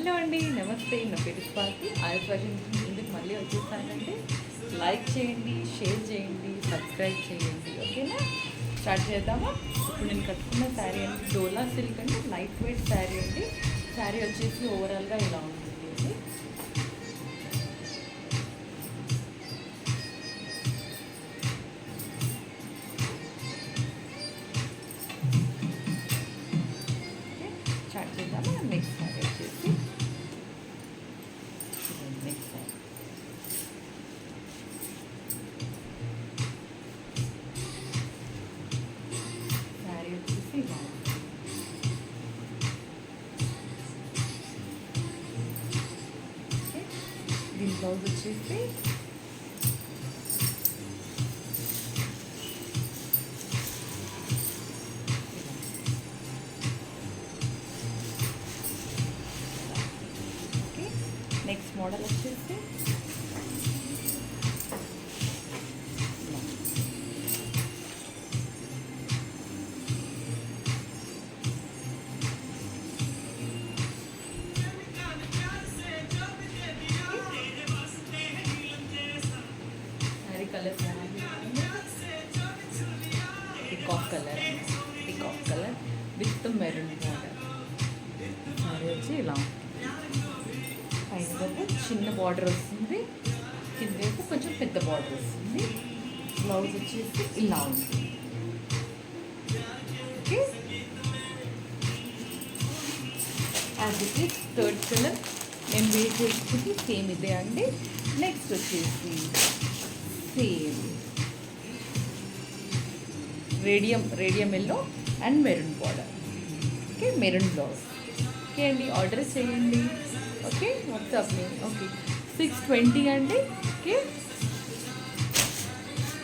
Hello అండి, నమస్తే. నా పేరు స్వాతి. ఆయుర్వేదం ఎందుకు మళ్ళీ వచ్చేసానంటే లైక్ చేయండి, షేర్ చేయండి, సబ్స్క్రైబ్ చేయండి. ఓకేనా? స్టార్ట్ చేద్దామా? ఇప్పుడు నేను కట్టుకున్న శారీ అండి డోలా సిల్క్ అండి, లైట్ వెయిట్ శారీ అండి. శారీ వచ్చేసి ఓవరాల్గా ఇలా ఉంటుంది. స్టార్ట్ చేద్దామా? నెక్స్ట్ శారీ వచ్చేసి నెక్స్ట్ శారీ శారీ వచ్చేసి ఇలా దీని బ్లౌజ్ వచ్చేసి నెక్స్ట్ మోడల్ వచ్చేసి sari colour peacock colour with maroon border. Sari వచ్చి ఇలా పైన వైపు చిన్న బార్డర్ వస్తుంది, కింద వైపు కొంచెం పెద్ద బార్డర్ వస్తుంది. బ్లౌజ్ వచ్చేసి ఇలా ఉంటుంది. Okay, as it is third colour నేను వేర్ చేసుకుంటే సేమ్ ఇదే అండి. నెక్స్ట్ వచ్చేసి same radium yellow and maroon border. Okay, maroon blouse. Okay అండి, ఆర్డర్ చేయండి. ఓకే, వాట్సాప్ని. ఓకే, 620 అండి. ఓకే.